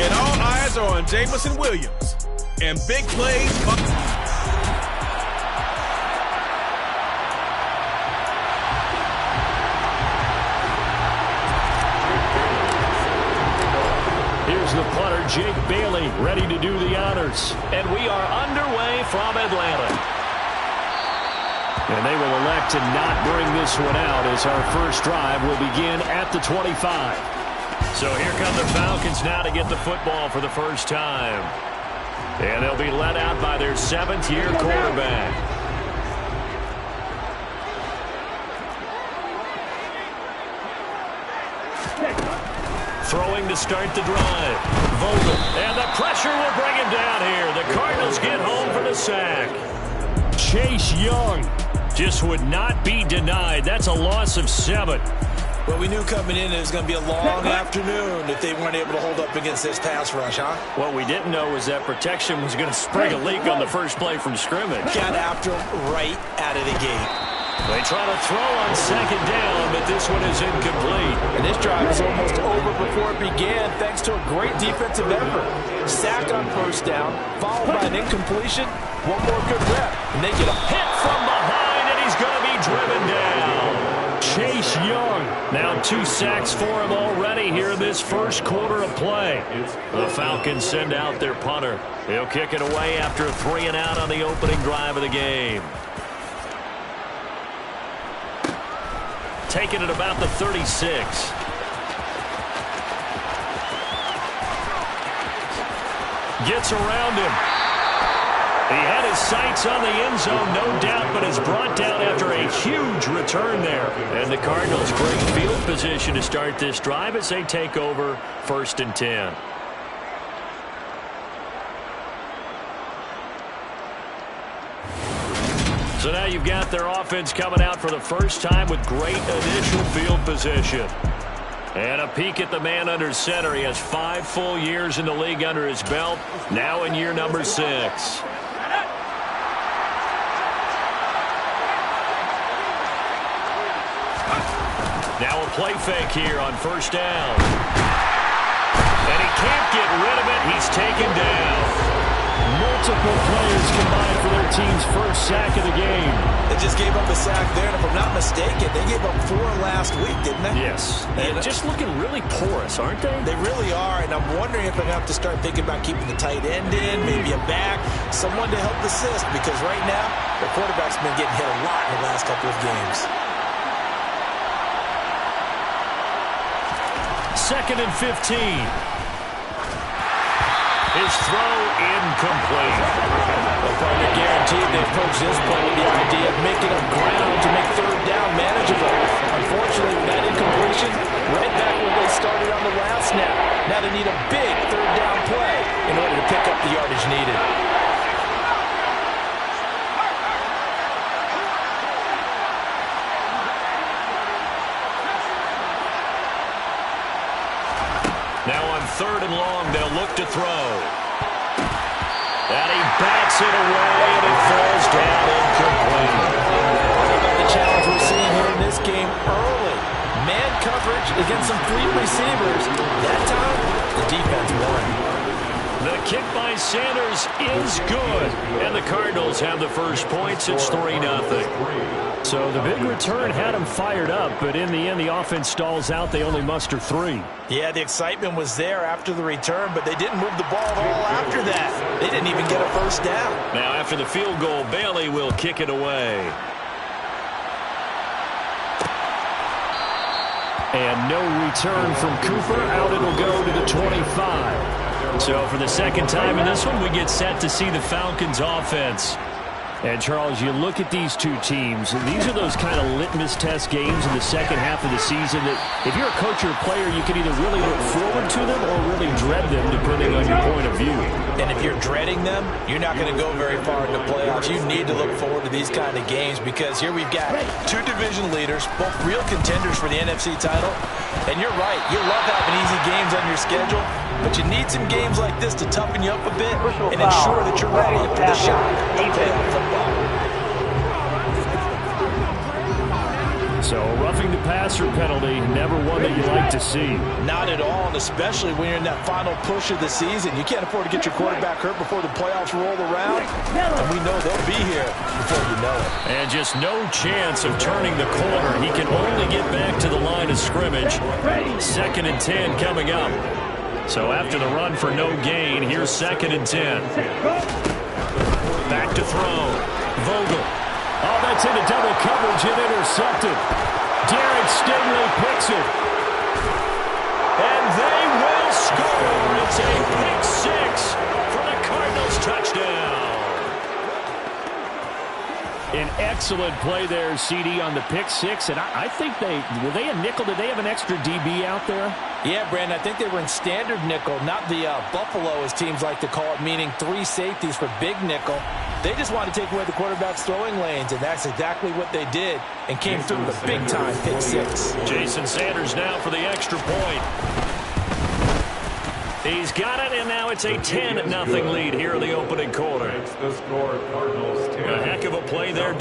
And all eyes are on Jamison Williams. And big plays. Here's the punter, Jake Bailey, ready to do the honors. And we are underway from Atlanta. And they will elect to not bring this one out as our first drive will begin at the 25. So here come the Falcons now to get the football for the first time. And they'll be led out by their 7th-year quarterback. Throwing to start the drive. Vogel. And the pressure will bring him down here. The Cardinals get home for the sack. Chase Young just would not be denied. That's a loss of 7. Well, we knew coming in it was going to be a long afternoon if they weren't able to hold up against this pass rush, huh? What we didn't know was that protection was going to spring a leak on the first play from scrimmage. Got after him right out of the gate. They try to throw on 2nd down, but this one is incomplete. And this drive is almost over before it began thanks to a great defensive effort. Sack on 1st down, followed by an incompletion. One more good rep, and they get a hit from behind, and he's going to be driven down. Chase Young, now 2 sacks for him already here in this first quarter of play. The Falcons send out their punter. He'll kick it away after a 3-and-out on the opening drive of the game. Taking it about the 36. Gets around him. He had his sights on the end zone, no doubt, but is brought down after a huge return there. And the Cardinals great field position to start this drive as they take over 1st and 10. So now you've got their offense coming out for the first time with great initial field position. And a peek at the man under center. He has 5 full years in the league under his belt, now in year number 6. Now a play fake here on 1st down. And he can't get rid of it. He's taken down. Multiple players combined for their team's first sack of the game. They just gave up a sack there, and if I'm not mistaken, they gave up 4 last week, didn't they? Yes. And just looking really porous, aren't they? They really are, and I'm wondering if they're going to have to start thinking about keeping the tight end in, maybe a back, someone to help assist, because right now, the quarterback's been getting hit a lot in the last couple of games. 2nd and 15. His throw incomplete. The partner guaranteed they approach this play with the idea of making up ground to make 3rd down manageable. Unfortunately, with that incompletion, right back where they started on the last snap. Now they need a big 3rd down play in order to pick up the yardage needed. Now on 3rd and long, they'll look to throw. And he bats it away, and it falls down incomplete. The challenge we're seeing here in this game early. Man coverage against some 3 receivers. That time, the defense won. The kick by Sanders is good. And the Cardinals have the first points. It's 3-0. So the big return had them fired up, but in the end, the offense stalls out. They only muster 3. Yeah, the excitement was there after the return, but they didn't move the ball at all after that. They didn't even get a 1st down. Now, after the field goal, Bailey will kick it away. And no return from Cooper. Out it'll go to the 25. So for the 2nd time in this one, we get set to see the Falcons offense. And, Charles, you look at these 2 teams, and these are those kind of litmus test games in the second half of the season that if you're a coach or a player, you can either really look forward to them or really dread them, depending on your point of view. And if you're dreading them, you're not going to go very far in the playoffs. You need to look forward to these kind of games because here we've got 2 division leaders, both real contenders for the NFC title. And you're right, you love having easy games on your schedule, but you need some games like this to toughen you up a bit and ensure that you're ready for the shock of playoff football. So a roughing the passer penalty, never one that you like to see. Not at all, and especially when you're in that final push of the season. You can't afford to get your quarterback hurt before the playoffs roll around. And we know they'll be here before you know it. And just no chance of turning the corner. He can only get back to the line of scrimmage. 2nd and 10 coming up. So after the run for no gain, here's 2nd and 10. Back to throw. Vogel. Oh, that's into double coverage and intercepted. Derek Stingley picks it. And they will score. It's a pick 6 for the Cardinals touchdown. An excellent play there, CD, on the pick 6. And I think were they a nickel? Did they have an extra DB out there? Yeah, Brandon, I think they were in standard nickel, not the Buffalo, as teams like to call it, meaning 3 safeties for big nickel. They just wanted to take away the quarterback's throwing lanes, and that's exactly what they did, and came through with a big-time pick 6. Jason Sanders now for the extra point. He's got it, and now it's a 10-0 lead here in the opening quarter. A heck of a play there.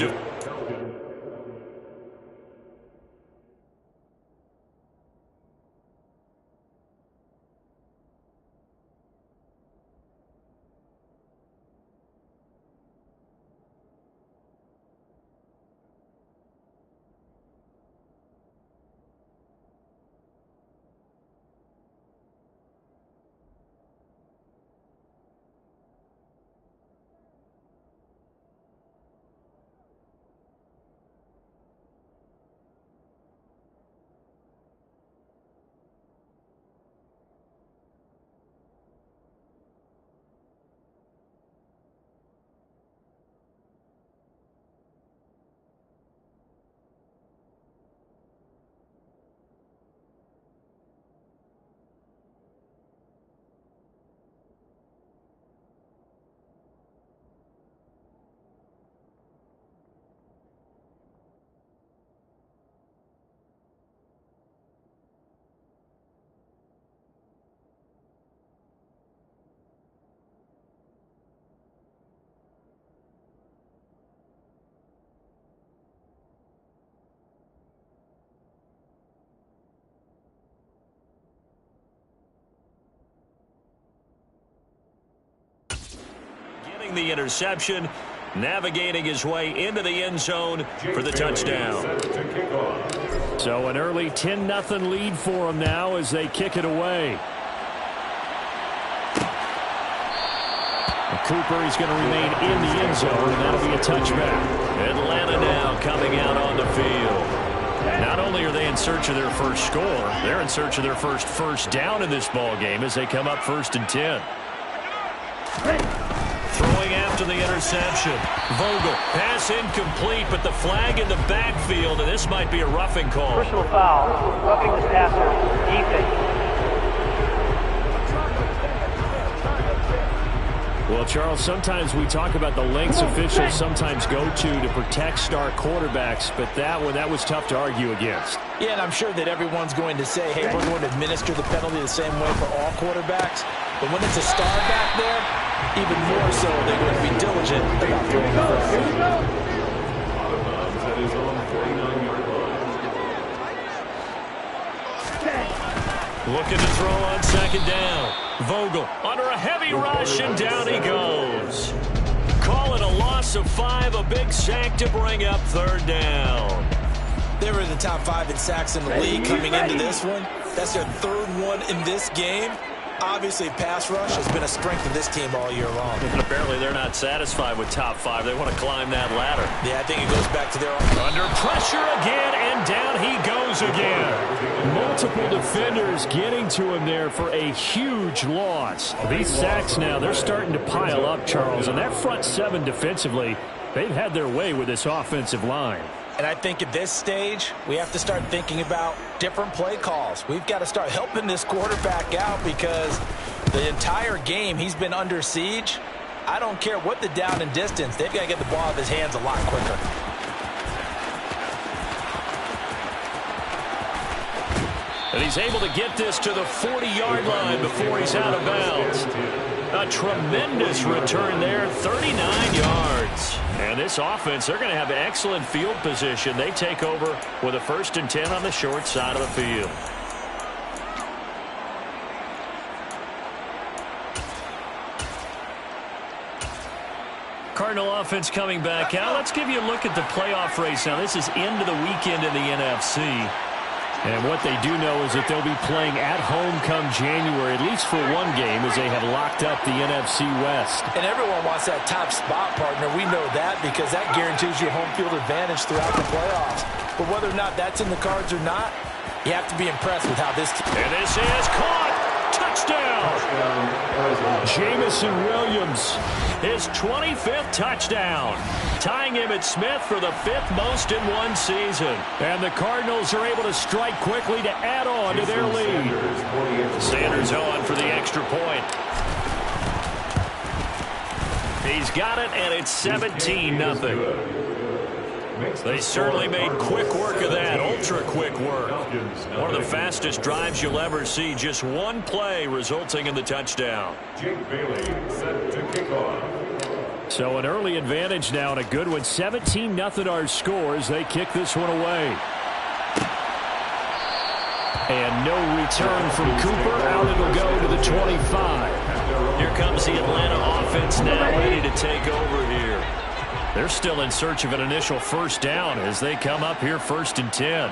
The interception, navigating his way into the end zone for the touchdown. So an early 10-0 lead for them now as they kick it away. Cooper is going to remain in the end zone, and that'll be a touchback. Atlanta now coming out on the field. Not only are they in search of their first score, they're in search of their first down in this ball game as they come up 1st and 10. Throwing after the interception. Vogel, pass incomplete, but the flag in the backfield, and this might be a roughing call. Personal foul, roughing the passer, defense. Well, Charles, sometimes we talk about the lengths officials sometimes go to protect star quarterbacks, but that was tough to argue against. Yeah, and I'm sure that everyone's going to say, hey, we're going to administer the penalty the same way for all quarterbacks. But when it's a star back there, even more so, they're going to be diligent about throwing the flag. Looking to throw on 2nd down. Vogel under a heavy rush, and down he goes. Call it a loss of 5, a big sack to bring up 3rd down. They were in the top 5 in sacks in the league coming into this one. That's their 3rd one in this game. Obviously, pass rush has been a strength of this team all year long. And apparently they're not satisfied with top 5. They want to climb that ladder. Yeah, I think it goes back to their... Under pressure again, and down he goes again. Multiple defenders getting to him there for a huge loss. These sacks now, they're starting to pile up, Charles. And that front 7 defensively, they've had their way with this offensive line. And I think at this stage, we have to start thinking about different play calls. We've got to start helping this quarterback out because the entire game he's been under siege. I don't care what the down and distance. They've got to get the ball out of his hands a lot quicker. And he's able to get this to the 40-yard line before he's out of bounds. A tremendous return there, 39 yards. And this offense, they're going to have excellent field position. They take over with a 1st and 10 on the short side of the field. Cardinal offense coming back out. Let's give you a look at the playoff race now. This is into the weekend in the NFC. And what they do know is that they'll be playing at home come January, at least for one game, as they have locked up the NFC West. And everyone wants that top spot, partner. We know that because that guarantees you home field advantage throughout the playoffs. But whether or not that's in the cards or not, you have to be impressed with how this team... And this is caught. Touchdown. Jameson Williams, his 25th touchdown, tying him at Smith for the 5th most in one season. And the Cardinals are able to strike quickly to add on to their lead. Sanders on for the extra point. He's got it, and it's 17-0. They certainly made quick work of that, ultra-quick work. One of the fastest drives you'll ever see, just one play resulting in the touchdown. So an early advantage now, and a good one. 17-0 our score as they kick this one away. And no return from Cooper. Out it'll go to the 25. Here comes the Atlanta offense now, ready to take over here. They're still in search of an initial 1st down as they come up here 1st and 10.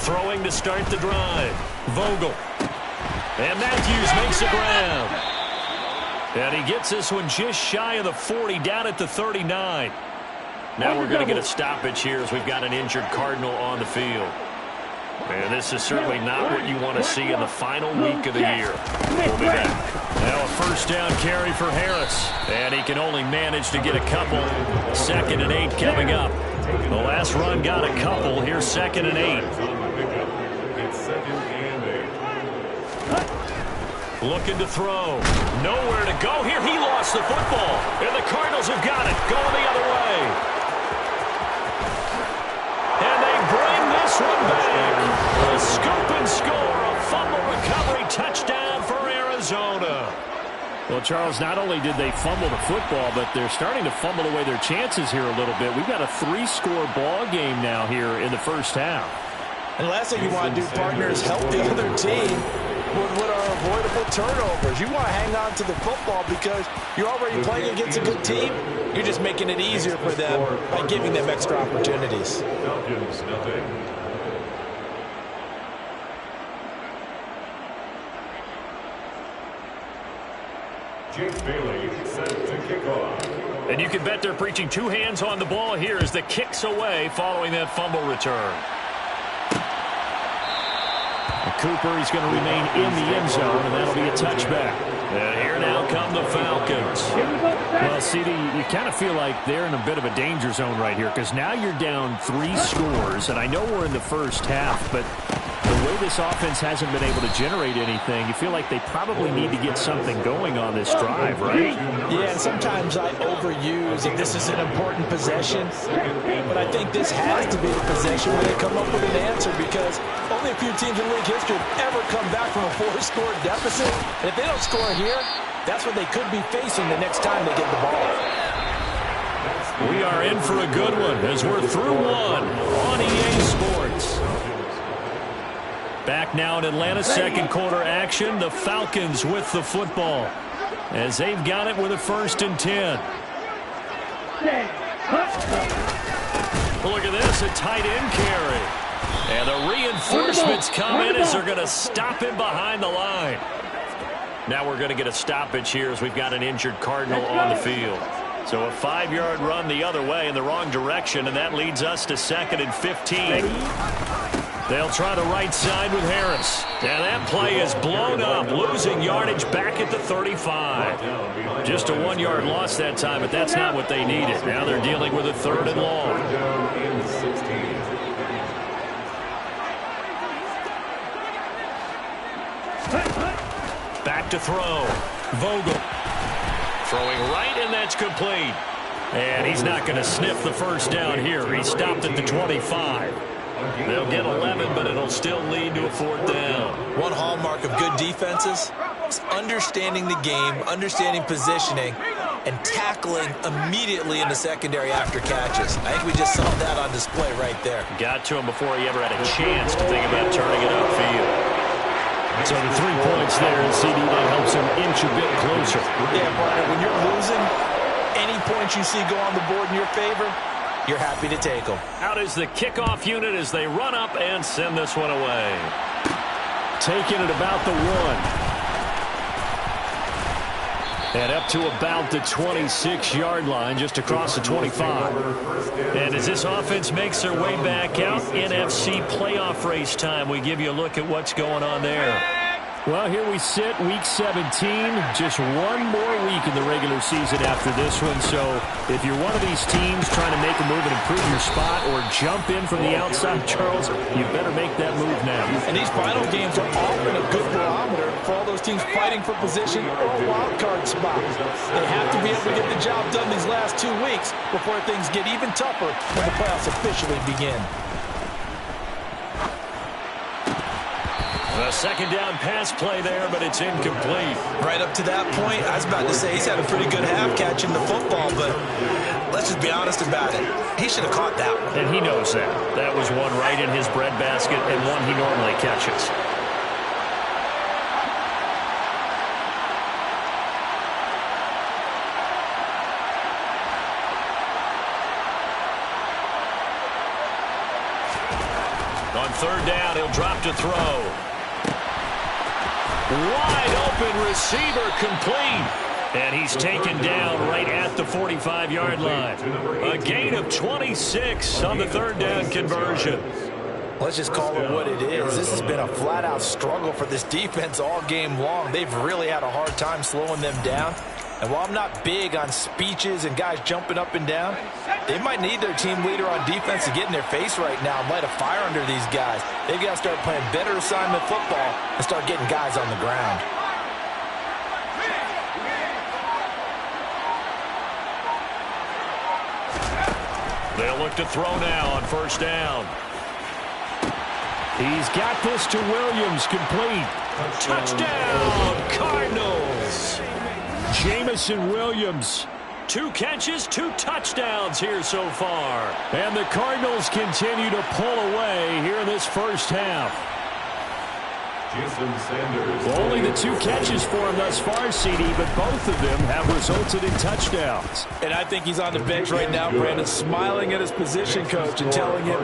Throwing to start the drive. Vogel. And Matthews makes a grab. And he gets this one just shy of the 40, down at the 39. Now we're going to get a stoppage here as we've got an injured Cardinal on the field. And this is certainly not what you want to see in the final week of the year. We'll be back. Now a 1st down carry for Harris. And he can only manage to get a couple. 2nd and 8 coming up. The last run got a couple. Here's 2nd and 8. Looking to throw. Nowhere to go here. He lost the football. And the Cardinals have got it. Going the other way. And they bring this one back. A scoop and score. A fumble recovery touchdown for Arizona. Well, Charles, not only did they fumble the football, but they're starting to fumble away their chances here a little bit. We've got a 3-score ball game now here in the 1st half. And the last thing you want to do, partner, is help the other team with what are avoidable turnovers. You want to hang on to the football because you're already playing against a good team. You're just making it easier for them by giving them extra opportunities. And you can bet they're preaching 2 hands on the ball here as the kick's away following that fumble return. Cooper, he's going to remain in the end zone, and that'll be a touchback. And here now come the Falcons. Well, CD, you kind of feel like they're in a bit of a danger zone right here because now you're down 3 scores, and I know we're in the 1st half, but the way this offense hasn't been able to generate anything, you feel like they probably need to get something going on this drive, right? Yeah, and sometimes I overuse if this is an important possession, but I think this has to be the possession where they come up with an answer because only a few teams in league history have ever come back from a 4-score deficit. And if they don't score here, that's what they could be facing the next time they get the ball. We are in for a good one as we're through one on EA Sports. Back now in Atlanta, 2nd quarter action. The Falcons with the football as they've got it with a 1st and 10. Look at this, a tight end carry. And the reinforcements come in as they're going to stop him behind the line. Now we're going to get a stoppage here as we've got an injured Cardinal on the field. So a 5-yard run the other way in the wrong direction, and that leads us to 2nd and 15. They'll try the right side with Harris. And that play is blown up, losing yardage back at the 35. Just a 1-yard loss that time, but that's not what they needed. Now they're dealing with a 3rd and long. Back to throw. Vogel. Throwing right, and that's complete. And he's not going to sniff the 1st down here. He stopped at the 25. They'll get 11, but it'll still lead to a 4th down. One hallmark of good defenses, It's understanding the game, understanding positioning, and tackling immediately in the secondary after catches. I think we just saw that on display right there. Got to him before he ever had a chance to think about turning it upfield. So the 3 points there, and CD, that helps him inch a bit closer. Yeah, Brian, when you're losing, any points you see go on the board in your favor, you're happy to take them. Out is the kickoff unit as they run up and send this one away. Taking it about the 1. And up to about the 26-yard line, just across the 25. And as this offense makes their way back out, NFC playoff race time, we give you a look at what's going on there. Well, here we sit, Week 17, just one more week in the regular season after this one. So if you're one of these teams trying to make a move and improve your spot or jump in from the outside, Charles, you better make that move now. And these final games are often a good barometer for all those teams fighting for position or a wild card spot. They have to be able to get the job done these last 2 weeks before things get even tougher when the playoffs officially begin. A second down pass play there, but it's incomplete. Right up to that point, I was about to say he's had a pretty good half catching the football, but let's just be honest about it. He should have caught that one. And he knows that. That was one right in his breadbasket and one he normally catches. On third down, he'll drop to throw. Wide open receiver, complete. And he's taken down right at the 45-yard line. A gain of 26 on the third down conversion. Let's just call it what it is. This has been a flat-out struggle for this defense all game long. They've really had a hard time slowing them down. And while I'm not big on speeches and guys jumping up and down, they might need their team leader on defense to get in their face right now and light a fire under these guys. They've got to start playing better assignment football and start getting guys on the ground. They'll look to throw now on first down. He's got this to Williams, complete. Touchdown, Cardinals. Jamison Williams, 2 catches, 2 touchdowns here so far. And the Cardinals continue to pull away here in this first half. Well, only the 2 catches for him thus far, CD, but both of them have resulted in touchdowns. And I think he's on the bench right now, Brandon, smiling at his position coach and telling him,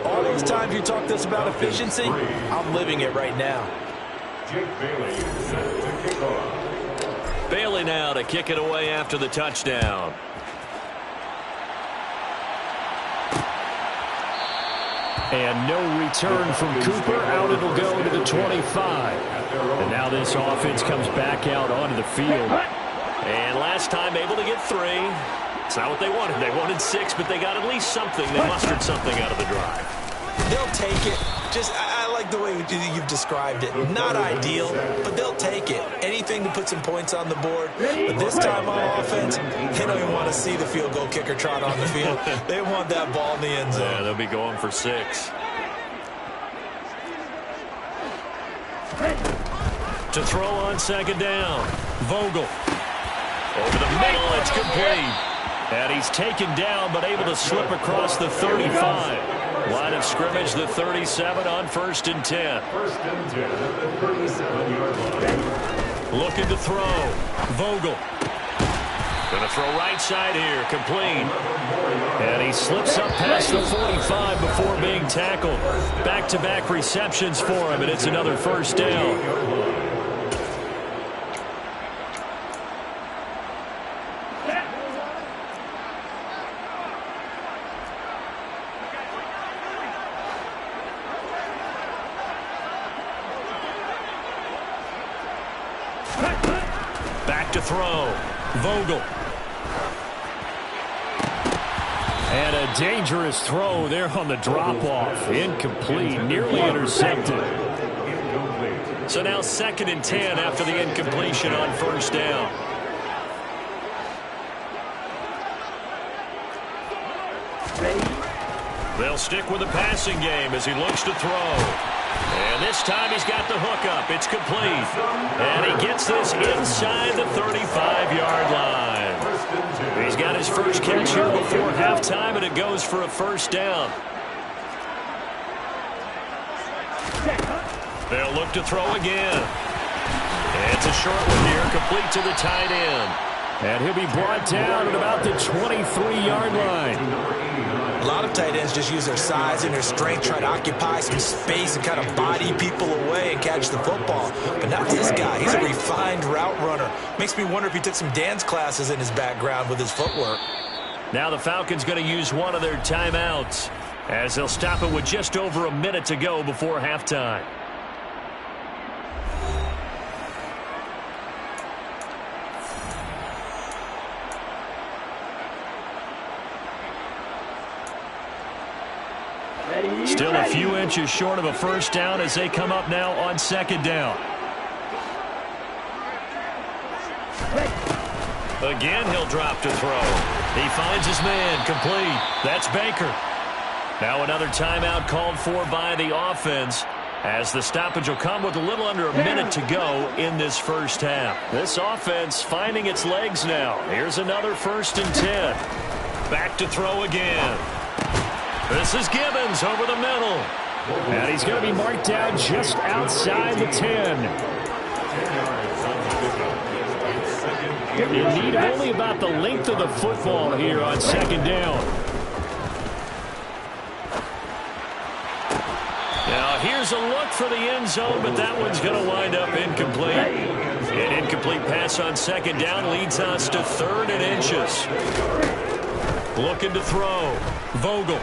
all those times you talk to us about efficiency, I'm living it right now. Bailey now to kick it away after the touchdown. And no return from Cooper. Out it'll go to the 25. And now this offense comes back out onto the field. And last time able to get 3. It's not what they wanted. They wanted 6, but they got at least something. They mustered something out of the drive. They'll take it. Just, I like the way you've described it. Not ideal, but they'll take it. Anything to put some points on the board. But this time on offense, they don't even want to see the field goal kicker trot on the field. They want that ball in the end zone. Yeah, they'll be going for 6. To throw on second down. Vogel. Over the middle, it's complete. And he's taken down, but able to slip across the 35. Line of scrimmage, the 37 on 1st and 10. Looking to throw. Vogel. Going to throw right side here, complete. And he slips up past the 45 before being tackled. Back-to-back receptions for him, and it's another first down. Back to throw. Vogel. And a dangerous throw there on the drop-off. Incomplete. Nearly intercepted. So now 2nd and 10 after the incompletion on first down. They'll stick with the passing game as he looks to throw. And this This time he's got the hook up. It's complete. And he gets this inside the 35-yard line. He's got his first catch here before halftime, and it goes for a first down. They'll look to throw again. It's a short one here, complete to the tight end. And he'll be brought down at about the 23-yard line. A lot of tight ends just use their size and their strength, try to occupy some space and kind of body people away and catch the football. But not this guy. He's a refined route runner. Makes me wonder if he took some dance classes in his background with his footwork. Now the Falcons going to use one of their timeouts as they'll stop it with just over a minute to go before halftime. Still a few inches short of a first down as they come up now on second down. Again, he'll drop to throw. He finds his man, complete. That's Baker. Now another timeout called for by the offense as the stoppage will come with a little under a minute to go in this first half. This offense finding its legs now. Here's another 1st and 10. Back to throw again. This is Gibbons over the middle. And he's going to be marked down just outside the 10. In need of only about the length of the football here on second down. Now here's a look for the end zone, but that one's going to wind up incomplete. An incomplete pass on second down leads us to 3rd and inches. Looking to throw. Vogel.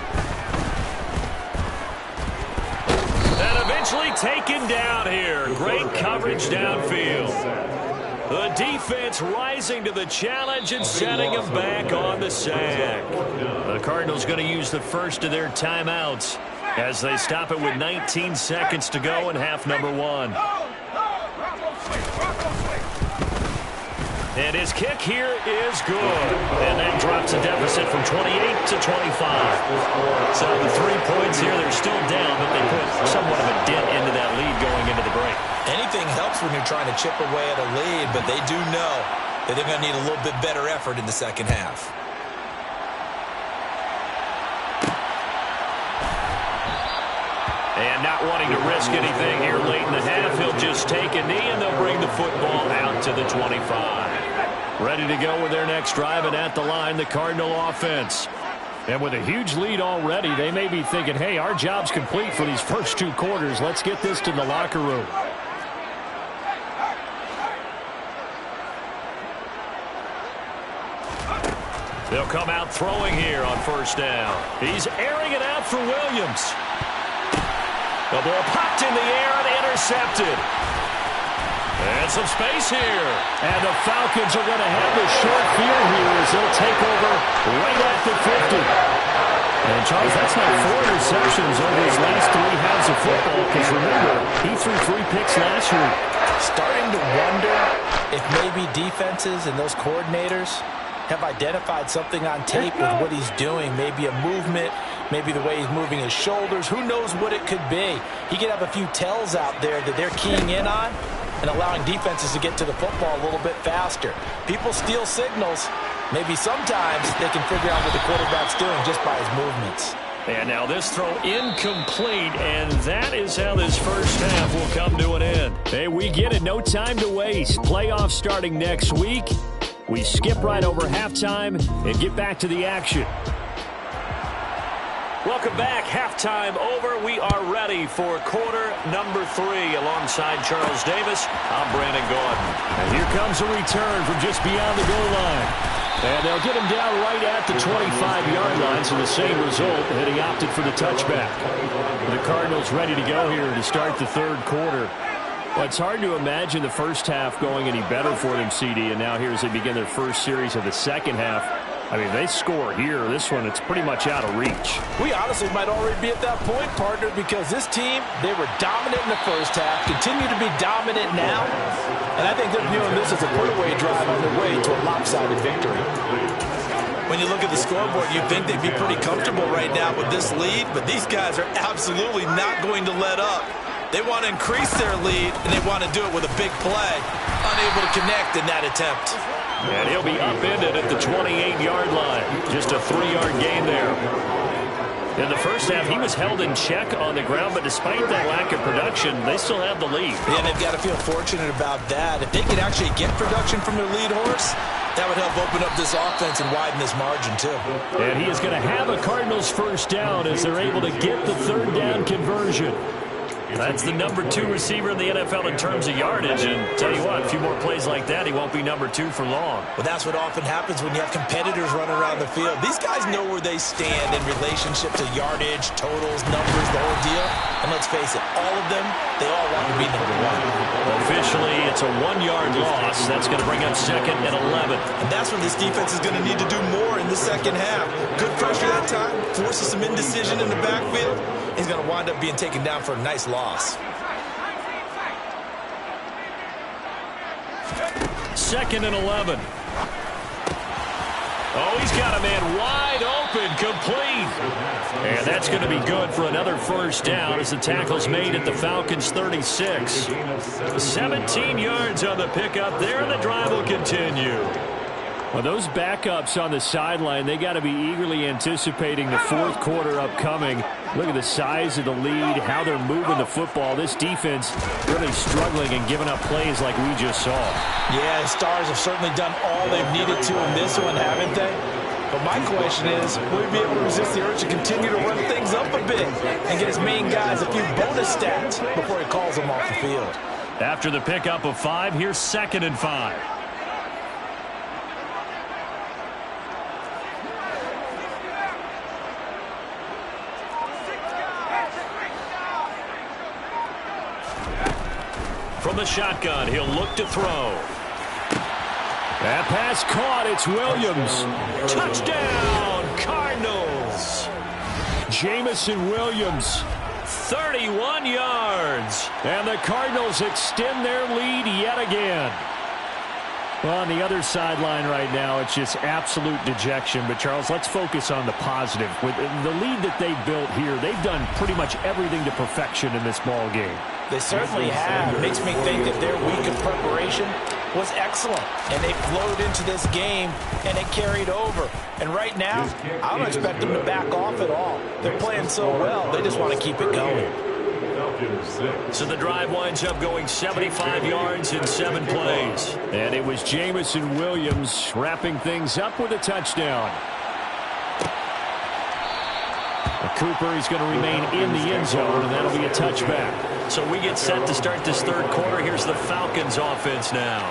And eventually taken down here. Great coverage downfield. The defense rising to the challenge and setting him back on the sack. The Cardinals going to use the first of their timeouts as they stop it with 19 seconds to go in half number 1. And his kick here is good. And that drops the deficit from 28 to 25. So the 3 points here, they're still down, but they put somewhat of a dent into that lead going into the break. Anything helps when you're trying to chip away at a lead, but they do know that they're going to need a little bit better effort in the second half. And not wanting to risk anything here late in the half, he'll just take a knee, and they'll bring the football out to the 25. Ready to go with their next drive, and at the line, the Cardinal offense. And with a huge lead already, they may be thinking, hey, our job's complete for these first 2 quarters. Let's get this to the locker room. They'll come out throwing here on first down. He's airing it out for Williams. The ball popped in the air and intercepted. And some space here. And the Falcons are going to have the short field here as they'll take over right at the 50. And, Charles, that's not 4 interceptions over his last 3 halves of football, because remember, he threw 3 picks last week. Starting to wonder if maybe defenses and those coordinators have identified something on tape with what he's doing. Maybe a movement, maybe the way he's moving his shoulders. Who knows what it could be? He could have a few tells out there that they're keying in on and allowing defenses to get to the football a little bit faster. People steal signals. Maybe sometimes they can figure out what the quarterback's doing just by his movements. And now this throw incomplete, and that is how this first half will come to an end. Hey, we get it. No time to waste. Playoffs starting next week. We skip right over halftime and get back to the action. Welcome back. Halftime over. We are ready for quarter number 3. Alongside Charles Davis, I'm Brandon Gordon. And here comes a return from just beyond the goal line. And they'll get him down right at the 25-yard line, so the same result, and he opted for the touchback. The Cardinals ready to go here to start the 3rd quarter. Well, it's hard to imagine the first half going any better for them, CD, and now here as they begin their first series of the second half. I mean, they score here. This one, it's pretty much out of reach. We honestly might already be at that point, partner, because this team, they were dominant in the first half, continue to be dominant now, and I think they're viewing this as a put-away drive on their way to a lopsided victory. When you look at the scoreboard, you'd think they'd be pretty comfortable right now with this lead, but these guys are absolutely not going to let up. They want to increase their lead, and they want to do it with a big play. Unable to connect in that attempt. And he'll be upended at the 28-yard line. Just a 3-yard gain there. In the first half, he was held in check on the ground, but despite that lack of production, they still have the lead. Yeah, they've got to feel fortunate about that. If they could actually get production from their lead horse, that would help open up this offense and widen this margin, too. And he is going to have a Cardinals first down as they're able to get the third down conversion. That's the number 2 receiver in the NFL in terms of yardage. And tell you what, a few more plays like that, he won't be number 2 for long. Well, that's what often happens when you have competitors running around the field. These guys know where they stand in relationship to yardage, totals, numbers, the whole deal. And let's face it, all of them, they all want to be number 1. Officially, it's a 1-yard loss. That's going to bring up 2nd and 11. And that's when this defense is going to need to do more in the second half. Good pressure that time, forces some indecision in the backfield. He's going to wind up being taken down for a nice loss. 2nd and 11. Oh, he's got a man wide open, complete. And that's going to be good for another first down as the tackle's made at the Falcons' 36. 17 yards on the pickup there, and the drive will continue. Well, those backups on the sideline, they got to be eagerly anticipating the fourth quarter upcoming. Look at the size of the lead, how they're moving the football. This defense really struggling and giving up plays like we just saw. Yeah, the Stars have certainly done all they've needed to in this one, haven't they? But my question is, will he be able to resist the urge to continue to run things up a bit and get his main guys a few bonus stats before he calls them off the field? After the pickup of 5, here's 2nd and 5. From the shotgun, he'll look to throw. That pass caught. It's Williams. Touchdown, Cardinals. Jamison Williams, 31 yards. And the Cardinals extend their lead yet again. Well, on the other sideline right now, it's just absolute dejection. But, Charles, let's focus on the positive. With the lead that they've built here, they've done pretty much everything to perfection in this ball game. They certainly have. Makes me think that their week of preparation was excellent. And they flowed into this game, and it carried over. And right now, I don't expect them to back off at all. They're playing so well, they just want to keep it going. So the drive winds up going 75 yards in 7 plays. And it was Jamison Williams wrapping things up with a touchdown. Cooper is going to remain in the end zone, and that'll be a touchback. So we get set to start this third quarter. Here's the Falcons offense now.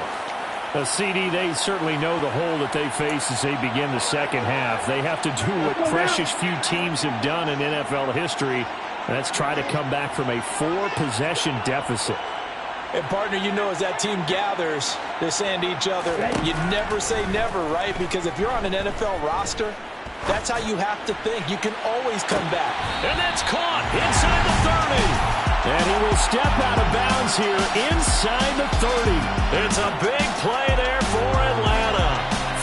CD, they certainly know the hole that they face as they begin the second half. They have to do what precious few teams have done in NFL history. That's try to come back from a 4-possession deficit. And, partner, you know as that team gathers, they're saying to each other, you never say never, right? Because if you're on an NFL roster, that's how you have to think. You can always come back. And that's caught inside the 30. And he will step out of bounds here inside the 30. It's a big play there for Atlanta.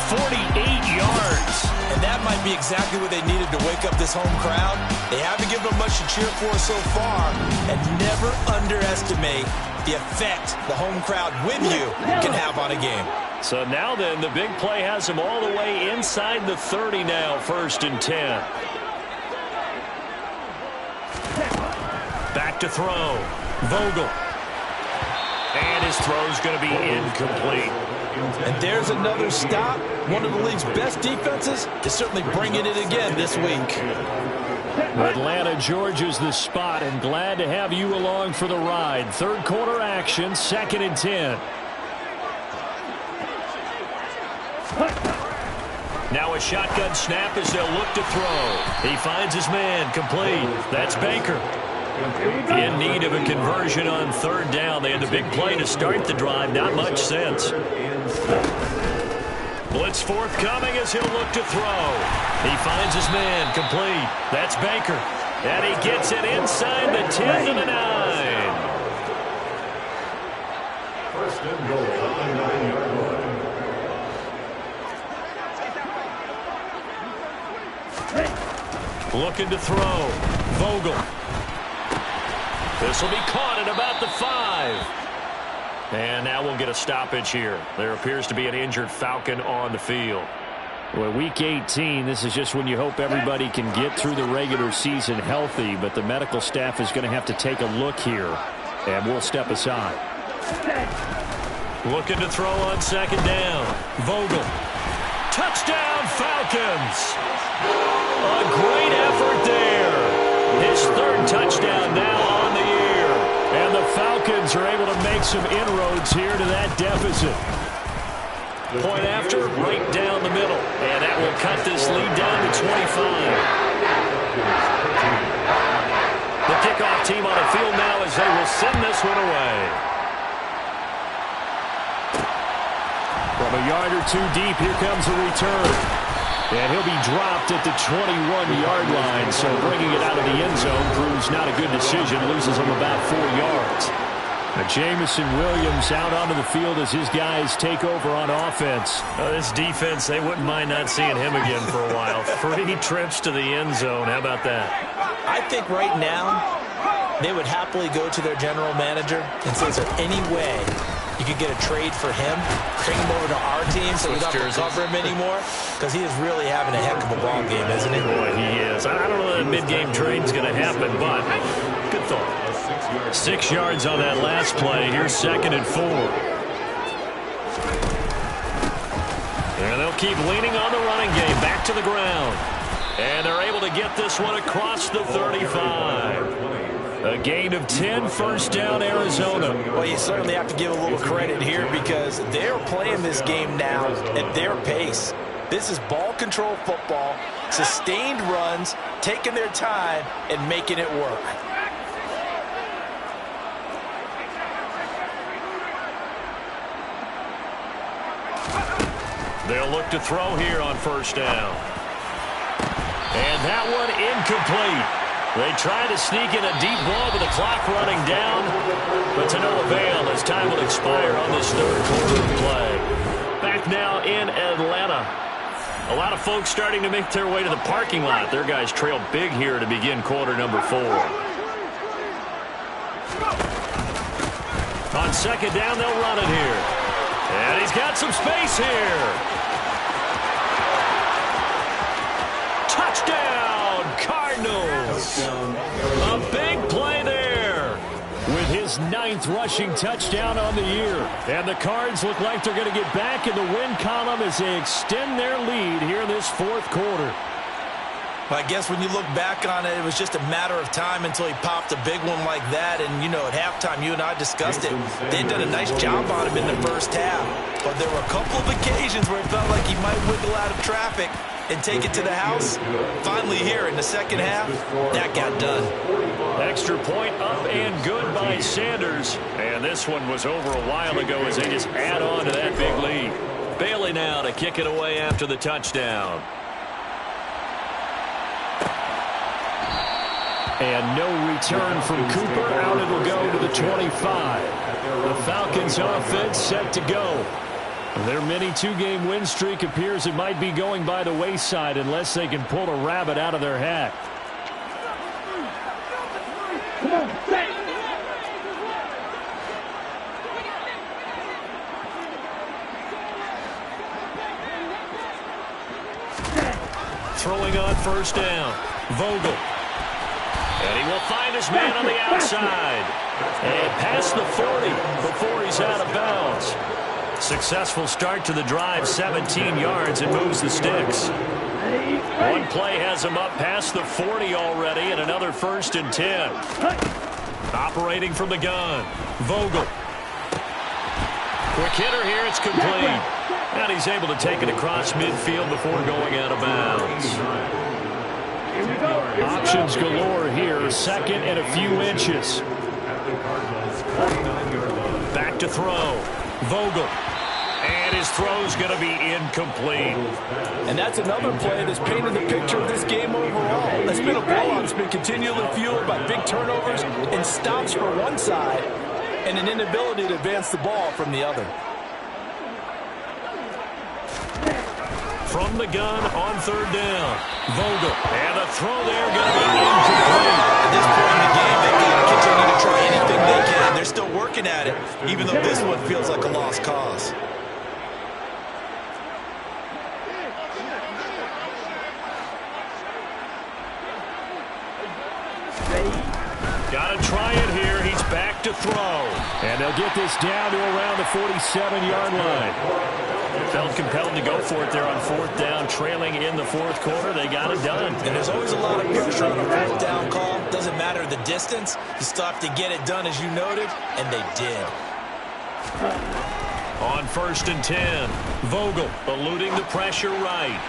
48 yards. And that might be exactly what they needed to wake up this home crowd. They haven't given them much to cheer for so far. And never underestimate the effect the home crowd with you can have on a game. So now then, the big play has them all the way inside the 30 now, 1st and 10. Back to throw. Vogel. And his throw's going to be incomplete. And there's another stop. One of the league's best defenses is certainly bringing it again this week. Atlanta, Georgia's the spot, and glad to have you along for the ride. Third quarter action, 2nd and 10. Now a shotgun snap as they'll look to throw. He finds his man, complete. That's Baker. In need of a conversion on 3rd down. They had the big play to start the drive. Not much sense. Blitz forthcoming as he'll look to throw. He finds his man, complete. That's Baker. And he gets it inside the 10 to the 9. First and goal on the 9-yard line. Looking to throw. Vogel. This will be caught at about the 5. And now we'll get a stoppage here. There appears to be an injured Falcon on the field. Well, Week 18, this is just when you hope everybody can get through the regular season healthy, but the medical staff is going to have to take a look here, and we'll step aside. Looking to throw on second down. Vogel. Touchdown, Falcons! A great effort there. His third touchdown now on the year. And the Falcons are able to make some inroads here to that deficit. Point after, right down the middle. And that will cut this lead down to 25. The kickoff team on the field now as they will send this one away. From a yard or two deep, here comes a return. And he'll be dropped at the 21-yard line. So bringing it out of the end zone proves not a good decision. Loses him about 4 yards. Jamison Williams out onto the field as his guys take over on offense. This defense, they wouldn't mind not seeing him again for a while. 3 trips to the end zone. How about that? I think right now they would happily go to their general manager and say, is there any way you could get a trade for him, bring him over to our team so we don't have to cover him anymore? Because he is really having a heck of a ball game, isn't he? Boy, he is. I don't know that mid-game trade's going to happen, but good thought. 6 yards on that last play. Here's 2nd and 4. And they'll keep leaning on the running game. Back to the ground. And they're able to get this one across the 35. A gain of 10, first down, Arizona. Well, you certainly have to give a little credit here because they're playing this game now at their pace. This is ball control football, sustained runs, taking their time, and making it work. They'll look to throw here on first down. And that one incomplete. They try to sneak in a deep ball with the clock running down, but to no avail as time will expire on this third quarter of play. Back now in Atlanta. A lot of folks starting to make their way to the parking lot. Their guys trail big here to begin quarter number 4. On second down, they'll run it here. And he's got some space here. Touchdown, Cardinals. A big play there with his 9th rushing touchdown on the year. And the Cards look like they're going to get back in the win column as they extend their lead here in this 4th quarter. I guess when you look back on it, it was just a matter of time until he popped a big one like that. And, you know, at halftime, you and I discussed it. They'd done a nice job on him in the first half. But there were a couple of occasions where it felt like he might wiggle out of traffic and take it to the house. Finally here in the second half, that got done. Extra point up and good by Sanders. And this one was over a while ago as they just add on to that big lead. Bailey now to kick it away after the touchdown. And no return from Cooper. Out it will go to the 25. The Falcons offense set to go. Their mini 2-game win streak appears it might be going by the wayside unless they can pull a rabbit out of their hat. Throwing on first down. Vogel. And he will find his man on the outside. And past the 40 before he's out of bounds. Successful start to the drive, 17 yards, and moves the sticks. One play has him up past the 40 already, and another 1st and 10. Operating from the gun, Vogel. Quick hitter here, it's complete. And he's able to take it across midfield before going out of bounds. Options galore here, 2nd and a few inches. Back to throw, Vogel. And his throw's going to be incomplete. And that's another play that's painted the picture of this game overall. It's been a blowout. It's been continually fueled by big turnovers and stops for one side and an inability to advance the ball from the other. From the gun on third down. Vogel. And the throw there going to be incomplete. At this point in the game, they got to continue to try anything they can. They're still working at it, even though this one feels like a lost cause. Got to try it here. He's back to throw. And they'll get this down to around the 47-yard line. Felt compelled to go for it there on fourth down, trailing in the fourth quarter. They got it done. And there's always a lot of pressure on a fourth down call. Doesn't matter the distance. You still have to get it done, as you noted, and they did. On 1st and 10, Vogel eluding the pressure right.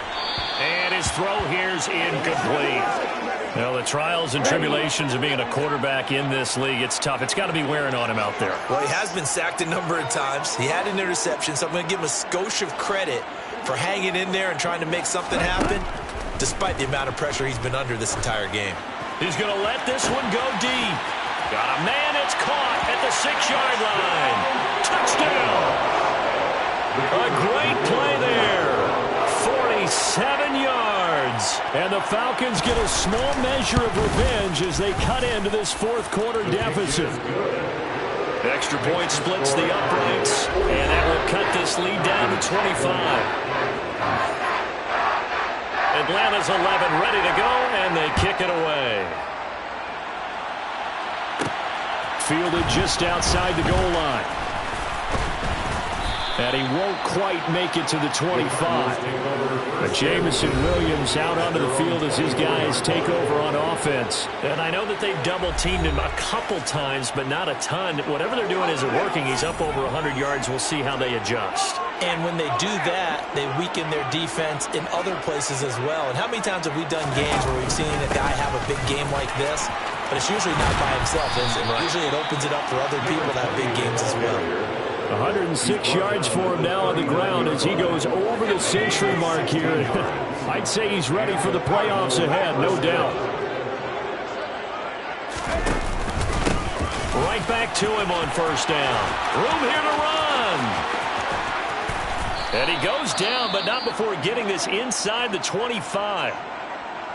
And his throw here's incomplete. Well, the trials and tribulations of being a quarterback in this league, it's tough. It's got to be wearing on him out there. Well, he has been sacked a number of times. He had an interception, so I'm going to give him a skosh of credit for hanging in there and trying to make something happen, despite the amount of pressure he's been under this entire game. He's going to let this one go deep. Got a man, it's caught at the 6-yard line. Touchdown! A great play there. 47 yards. And the Falcons get a small measure of revenge as they cut into this fourth quarter deficit. Extra point splits the uprights, and that will cut this lead down to 25. Atlanta's 11 ready to go, and they kick it away. Fielded just outside the goal line. And he won't quite make it to the 25. But Jameson Williams out onto the field as his guys take over on offense. And I know that they've double-teamed him a couple times, but not a ton. Whatever they're doing isn't working. He's up over 100 yards. We'll see how they adjust. And when they do that, they weaken their defense in other places as well. And how many times have we done games where we've seen a guy have a big game like this? But it's usually not by himself, is it? Usually it opens it up for other people to have big games as well. 106 yards for him now on the ground as he goes over the century mark here. I'd say he's ready for the playoffs ahead, no doubt. Right back to him on first down. Room here to run. And he goes down, but not before getting this inside the 25.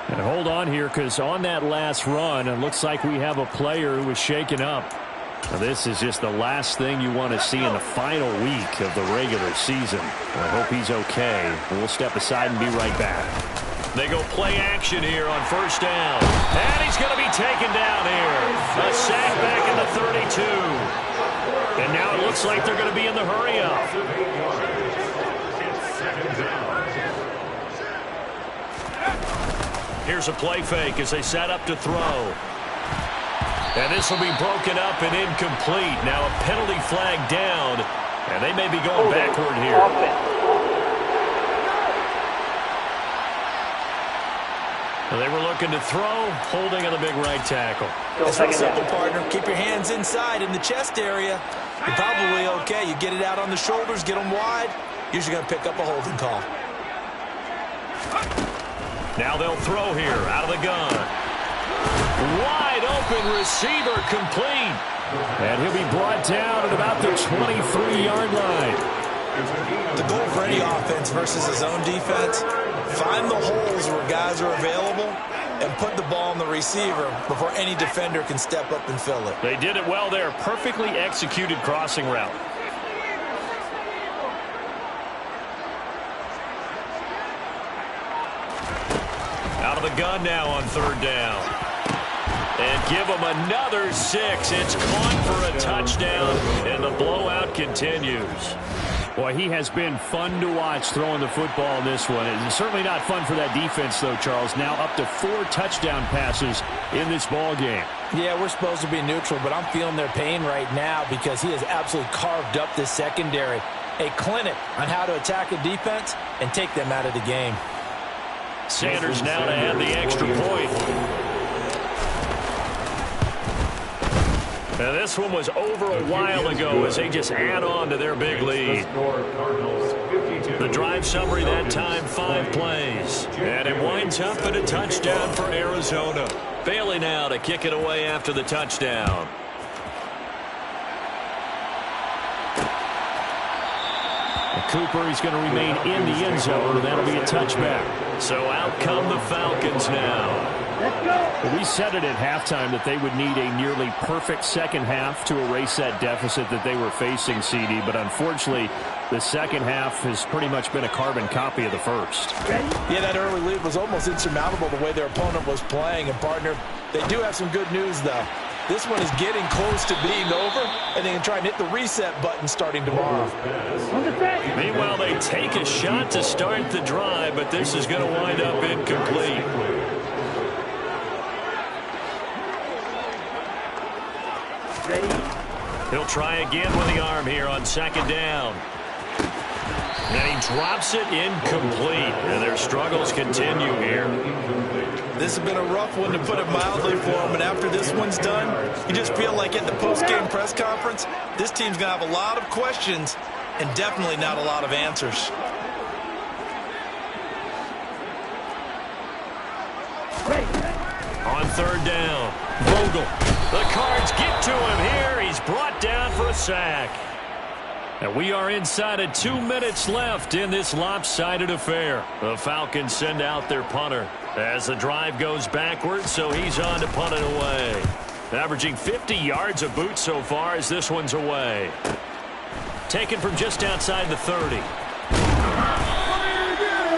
And hold on here, because on that last run, it looks like we have a player who was shaken up. Now, this is just the last thing you want to see in the final week of the regular season. I hope he's okay. We'll step aside and be right back. They go play action here on first down. And he's going to be taken down here. A sack back in the 32. And now it looks like they're going to be in the hurry-up. Here's a play fake as they set up to throw. And this will be broken up and incomplete. Now a penalty flag down, and they may be going backward here. Well, they were looking to throw, holding on the big right tackle. It's real simple, partner. Keep your hands inside in the chest area. You're probably okay. You get it out on the shoulders, get them wide. Usually going to pick up a holding call. Now they'll throw here out of the gun. Wide open receiver complete. And he'll be brought down at about the 23-yard line. The goal for any offense versus his own defense, find the holes where guys are available and put the ball on the receiver before any defender can step up and fill it. They did it well there. Perfectly executed crossing route. Out of the gun now on third down. And give them another 6. It's caught for a touchdown, and the blowout continues. Boy, he has been fun to watch throwing the football in this one. It's certainly not fun for that defense, though, Charles. Now up to 4 touchdown passes in this ball game. Yeah, we're supposed to be neutral, but I'm feeling their pain right now because he has absolutely carved up this secondary. A clinic on how to attack a defense and take them out of the game. Sanders now to add the extra point. Now this one was over a while ago as they just add on to their big lead. The drive summary that time, 5 plays. And it winds up in a touchdown for Arizona. Bailey now to kick it away after the touchdown. Cooper. He's going to remain in the end zone, and that'll be a touchback. So out come the Falcons now. We said it at halftime that they would need a nearly perfect second half to erase that deficit that they were facing, CD. But unfortunately, the second half has pretty much been a carbon copy of the first. Yeah, that early lead was almost insurmountable the way their opponent was playing. And, partner, they do have some good news, though. This one is getting close to being over, and they can try and hit the reset button starting tomorrow. Meanwhile, they take a shot to start the drive, but this is going to wind up incomplete. He'll try again with the arm here on second down. And he drops it incomplete. And their struggles continue here. This has been a rough one, to put it mildly, for him. And after this one's done, you just feel like at the post-game press conference, this team's going to have a lot of questions and definitely not a lot of answers. On third down, Vogel. The Cards get to him here. He's brought down for a sack. And we are inside of 2 minutes left in this lopsided affair. The Falcons send out their punter as the drive goes backwards, so he's on to punt it away. Averaging 50 yards a boot so far as this one's away. Taken from just outside the 30.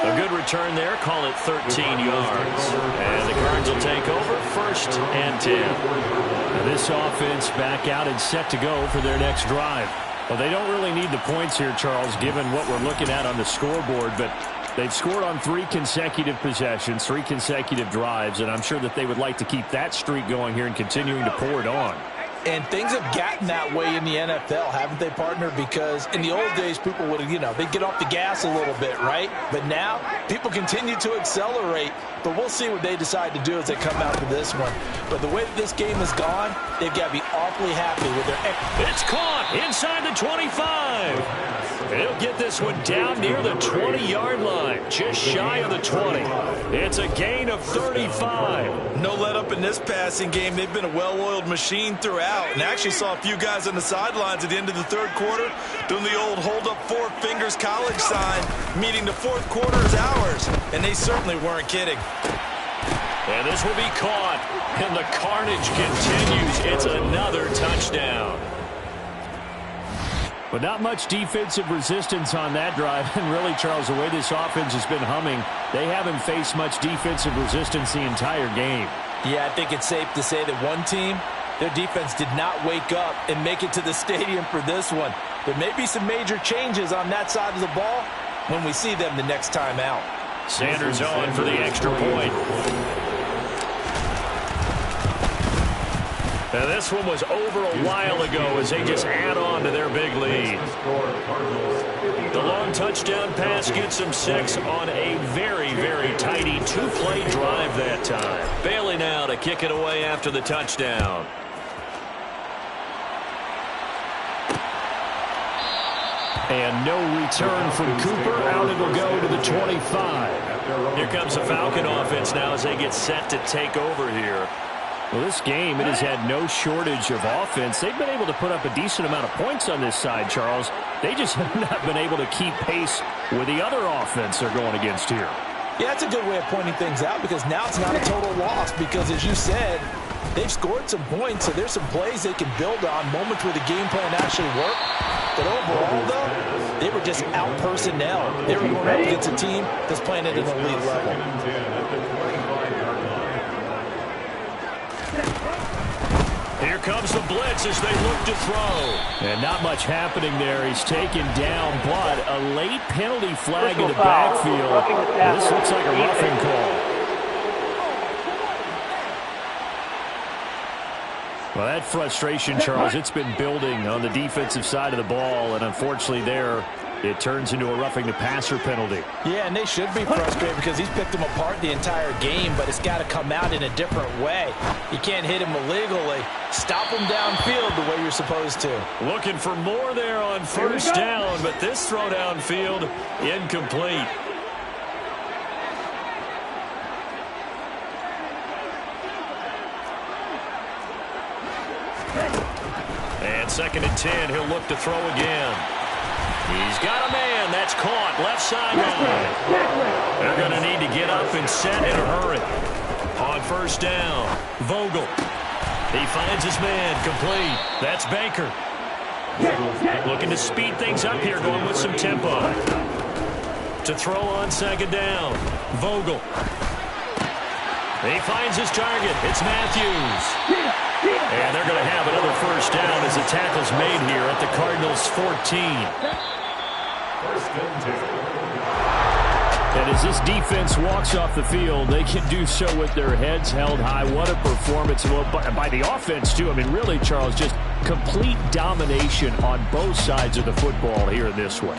A good return there. Call it 13 yards. And the Cards will take over 1st and 10. Now this offense back out and set to go for their next drive. Well, they don't really need the points here, Charles, given what we're looking at on the scoreboard, but they've scored on 3 consecutive possessions, 3 consecutive drives, and I'm sure that they would like to keep that streak going here and continuing to pour it on. And things have gotten that way in the NFL, haven't they, partner? Because in the old days, people would, they'd get off the gas a little bit, right? But now, people continue to accelerate. But we'll see what they decide to do as they come out to this one. But the way that this game has gone, they've got to be awfully happy with their... It's caught inside the 25. And he'll get this one down near the 20-yard line, just shy of the 20. It's a gain of 35. No let up in this passing game. They've been a well-oiled machine throughout. And actually saw a few guys on the sidelines at the end of the third quarter doing the old hold up 4 fingers college sign, meaning the fourth quarter is ours. And they certainly weren't kidding. And this will be caught. And the carnage continues. It's another touchdown. But not much defensive resistance on that drive. And really, Charles, the way this offense has been humming, they haven't faced much defensive resistance the entire game. Yeah, I think it's safe to say that one team, their defense did not wake up and make it to the stadium for this one. There may be some major changes on that side of the ball when we see them the next time out. Sanders on for the extra point. Now this one was over a while ago as they just add on to their big lead. The long touchdown pass gets them 6 on a very, very tidy 2-play drive that time. Bailey now to kick it away after the touchdown. And no return from Cooper. Out it will go to the 25. Here comes the Falcon offense now as they get set to take over here. Well, this game, it has had no shortage of offense. They've been able to put up a decent amount of points on this side, Charles. They just have not been able to keep pace with the other offense they're going against here. Yeah, that's a good way of pointing things out because now it's not a total loss because, as you said, they've scored some points, so there's some plays they can build on, moments where the game plan actually worked. But overall, though, they were just out personnel. They were going up against a team that's playing at an elite level. Here comes the blitz as they look to throw. And not much happening there. He's taken down, but a late penalty flag in the backfield. This looks like a roughing call. Well, that frustration, Charles, it's been building on the defensive side of the ball, and unfortunately there, it turns into a roughing the passer penalty. Yeah, and they should be frustrated because he's picked them apart the entire game, but it's got to come out in a different way. You can't hit him illegally. Stop him downfield the way you're supposed to. Looking for more there on first down, but this throw downfield incomplete. And 2nd and 10, he'll look to throw again. He's got a man. That's caught. Left sideline. They're going to need to get up and set in a hurry. On first down, Vogel. He finds his man. Complete. That's Baker. Looking to speed things up here, going with some tempo. To throw on second down, Vogel. He finds his target. It's Matthews. And they're going to have another first down as the tackle's made here at the Cardinals' 14. And as this defense walks off the field, they can do so with their heads held high. What a performance by the offense, too. I mean, really, Charles, just complete domination on both sides of the football here in this one.